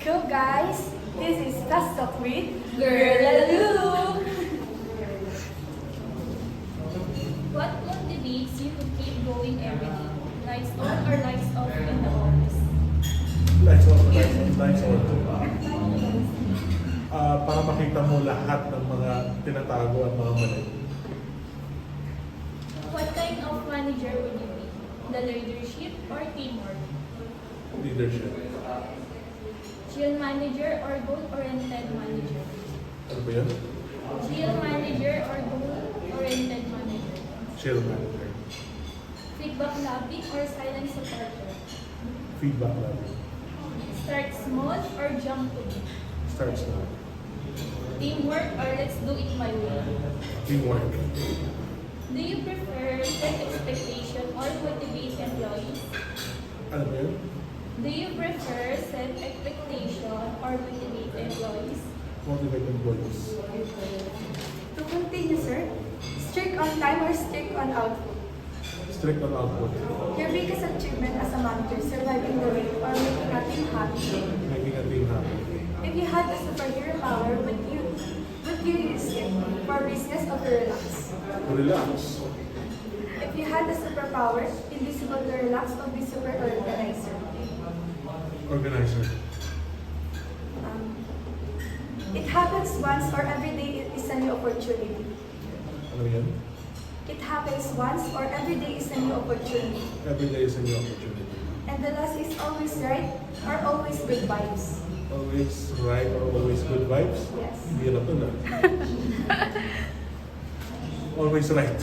Hello guys, this is Fast Talk with Girl Lalu. What motivates you to keep going every day? Lights on or lights off in the office? Lights on, lights on. Para makita mo lahat ng mga tinatago at mga mali. What kind of manager would you be? The leadership or teamwork? Leadership. Chill manager or goal-oriented manager? Ano ba yan? Chill manager or goal-oriented manager? Chill manager. Feedback loving or silent supporter? Feedback lang. Start small or jump to big? Starts now. Teamwork or let's do it my way? Teamwork. Do you prefer set expectation or motivate employees? Ano ba yan? Do you prefer set expectation or motivate employees? Motivate employees. To continue, sir, strict on time or strict on output? Strict on output. Your biggest achievement as a manager, surviving the week or making a team happy. Making a team happy. If you had a superhero power, would you use it for business or to relax? Relax. If you had a superpower, invisible to relax or be super organizer? Organizer. It happens once or every day is a new opportunity. Ano yan? It happens once or every day is a new opportunity. Every day is a new opportunity. And the last is always right or always good vibes. Always right or always good vibes? Yes. Hirap nun ah. Always right.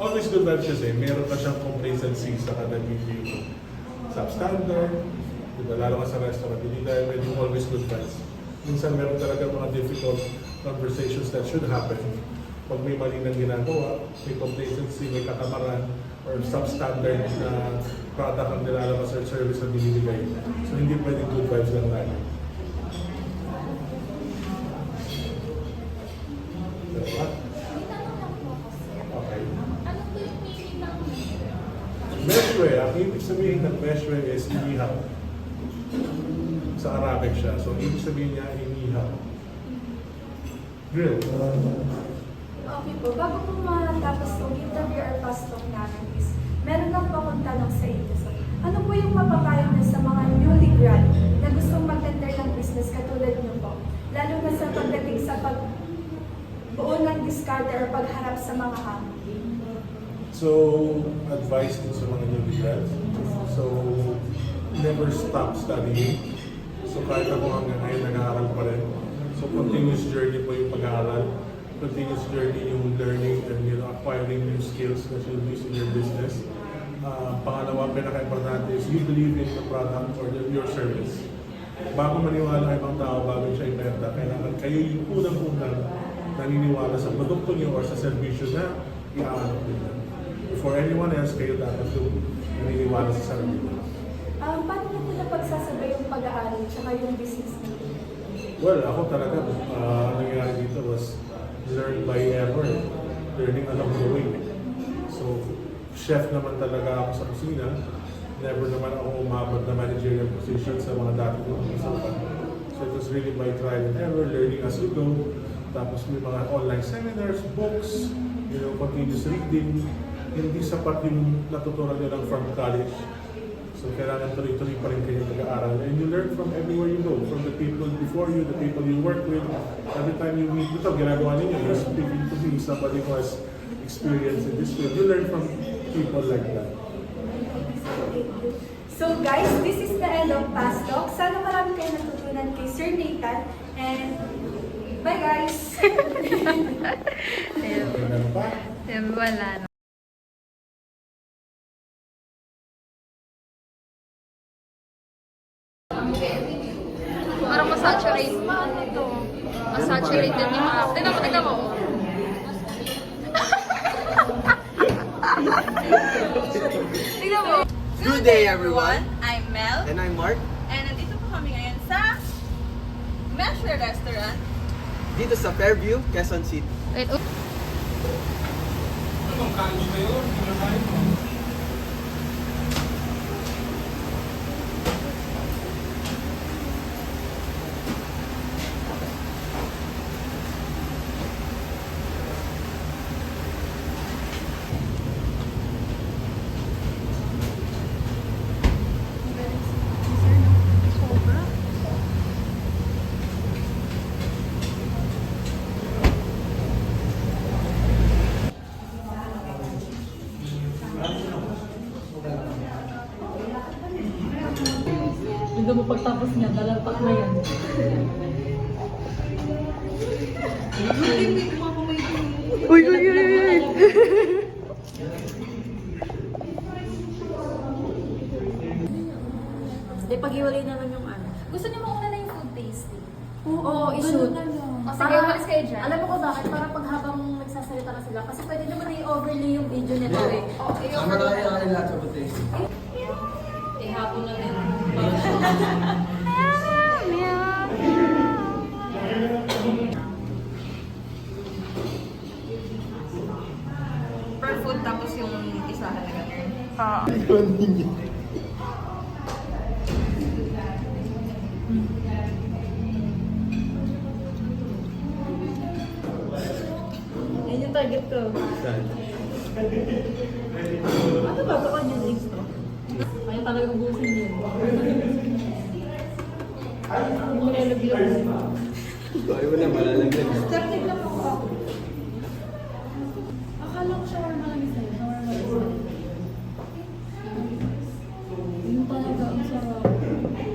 Always good vibes kasi meron ka siyang complacency sa kanyang review. Substandard, diba, lalo ka sa restaurant, hindi dahil may always good vibes. Minsan meron talaga mga difficult conversations that should happen. Pag may mali nang ginagawa, may complacency, may katamaran, or substandard na product ang nilalabas or service na binibigay. So hindi pwedeng good vibes lang tayo. Diba? May tanong lang po kasi. Okay. Ano po yung meaning ng Meshwe, ang ibig sabihin ng meshwe is inihaw. Sa Arabic siya. So, ibig sabihin niya, inihaw. Grill. Okay po, bago po matapos yung interview or fast talk namin is, meron lang po akong tanong sa inyo. So, ano po yung mapapayo niyo sa mga newly grad na gustong mag-enter ng business katulad niyo po? Lalo na sa pagdating sa pagbuo ng discard or pagharap sa mga hamon. So, advice din sa mga newly grads. So, never stop studying. So, kahit ako hanggang ngayon nag-aaral pa rin. So, continuous journey po yung pag-aaral. Continuous journey yung learning and acquiring new skills that you'll use in your business. Pangalawa, pinaka-importante is you believe in the product or your service. Bago maniwala ang ibang tao, bago siya ibenta, kailangan kayo yung unang-unang naniniwala sa produkto niyo or sa servisyo na i-aanap niyo. For anyone else, kayo dapat yung naniniwala sa sarili niyo. Paano niyo po napagsasabay yung pag-aaral at yung business niyo? Well, ako talaga, nangyari dito was learn by error, learning along the way. So, chef naman talaga ako sa kusina. Never naman ako umabot na managerial position sa mga dati kong usapan. So, it was really by trial and error, learning as you go. Tapos may mga online seminars, books, continuous reading. Hindi sapat yung natutunan nyo lang from college. So, kailangan tuloy-tuloy pa rin kayo nag-aaral. And you learn from everywhere you go. From the people before you, the people you work with. Every time you meet, ito, ginagawa ninyo, you're speaking to me, somebody who has experience in this field. You learn from people like that. So guys, this is the end of Fast Talk. Sana marami kayo natutunan kay Sir Nathan. And bye guys! Meron pa? Wala na. Parang masaturate. Masaturated yung mga... Tignan mo, tignan mo. Tignan mo. Good day, everyone. I'm Mel, And I'm Mark. and nandito po kami ngayon sa Meshwe Restaurant. Dito sa Fairview, Quezon City. Wait, oh. Anong kain kayo? Hindi na kain mo. Uy, uy, uy, uy, uy. Hindi, pag-iwalay naman yung ano. Gusto niyo mauna na yung food tasting? Oo, i-shoot. O sige, umalis kayo dyan. Alam mo ko bakit? Para pag habang nagsasalita na sila. Kasi pwede naman i-overlay yung video nito eh. Okay, Sama na kayo natin lahat sa buti. Ihapon na din. Per food, tapos yung isa halaga turn. Ah. Yan yung target ko. Ano ba? Baka yung drinks to? Kaya talaga ubusin yun. Hindi mo nilagyan. Ayaw mo na, malalagyan. Skeptic lang ako. Akala ko shawarma lang isa yun. Shawarma lang isa yun. Yun talaga, ang sarap.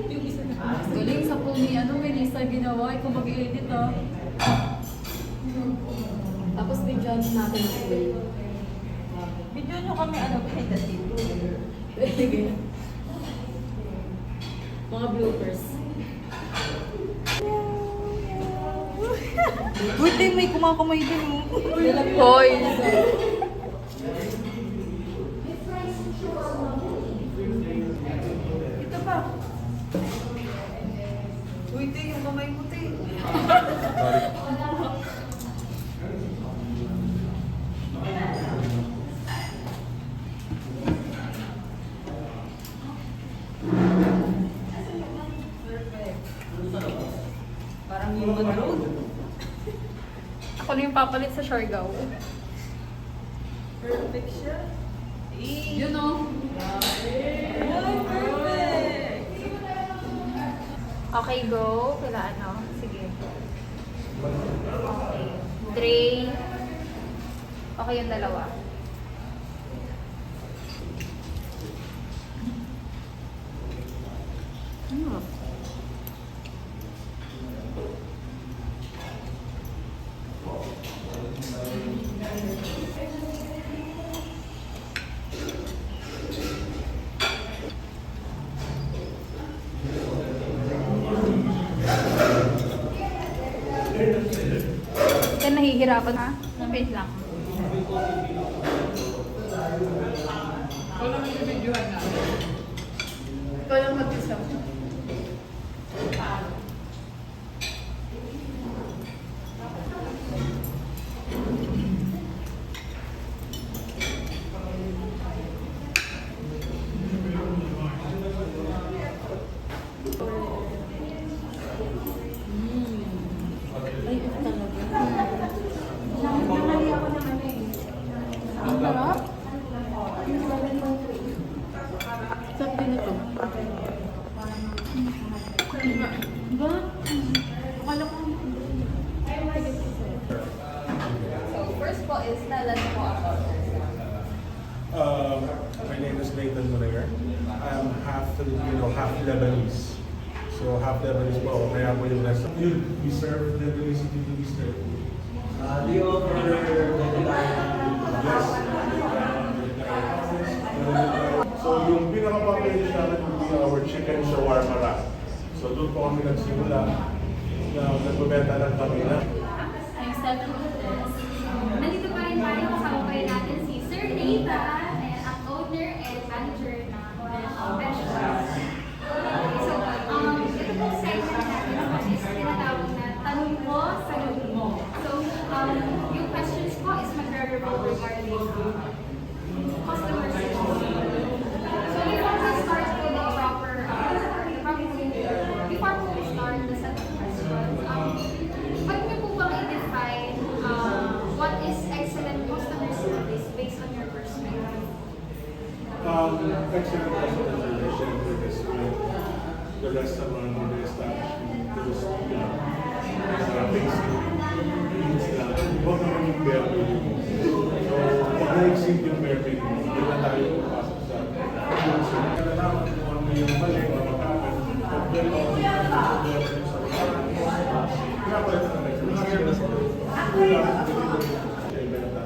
Yung isa na. Galing sa pool ni ano, may Lisa ginawa. Ikaw mag-edit ah. Tapos videoan natin ang pool. Video nyo kami ano, behind the scene. Sige. Mga bloopers. Good day, may kumakamay din oh. Hoy. Ito pa. Uy, ito yung kamay mo, te. Parang human road. Ako na yung papalit sa Siargao. Perfect siya. Yun o. Ay, perfect! Okay, go. Kila ano? Sige. Okay. Dre. Okay yung dalawa. Kaya nahihirapan ha? Wait lang. Ikaw lang mag-isa. Ay, ito talaga. Nangali ako ng ano eh. Ang sarap. Sarap din ito. Ba? Akala ko So, first po is tell us po about yourself. My name is Nathan Moreira. I'm half Filipino, half Lebanese. So half Lebanese po ako, kaya po yung rest. We serve Lebanese Vietnamese there. Do you offer Yes. So yung pinaka-popular dish namin would be our chicken shawarma wrap. So doon po kami nagsimula na nagbebenta lang kami na. I'm Stephanie Cortez. Nandito pa rin tayo, kasama pa rin natin si Sir Nathan, ang owner and manager ng Vegetables. So, ito pong segment natin is tinatawag na tanong mo, sagot mo. So, yung questions po is mag-revolve regarding customer service. So, before we start with the proper, before we start the set of questions, pwede niyo po bang i-define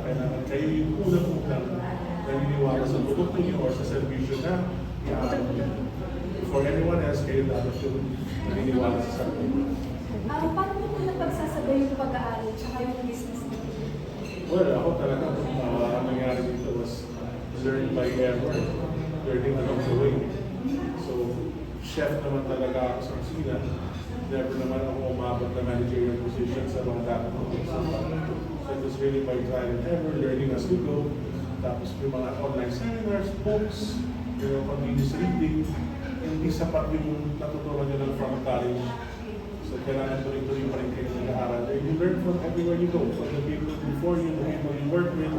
Kailangan kayo yung unang-unang naniniwala sa produkto niyo or sa servisyo na i-aaral niyo. For anyone else, kayo dapat yung naniniwala sa sarili. Paano mo na pagsasabay yung pag-aaral tsaka yung business mo? Well, ako talaga, ang nangyari dito was learn by error, learning along the way. So, chef naman talaga ako sa kusina. Never naman ako umabot na managerial position sa mga dapat ko. So, it was really by trial and error, learning as we go. Tapos yung mga online seminars, books, continuous reading, hindi sapat yung natutunan nyo lang from college. So, kailangan tuloy-tuloy pa rin kayo nag-aaral. And you learn from everywhere you go. From the people before you, the people you work with,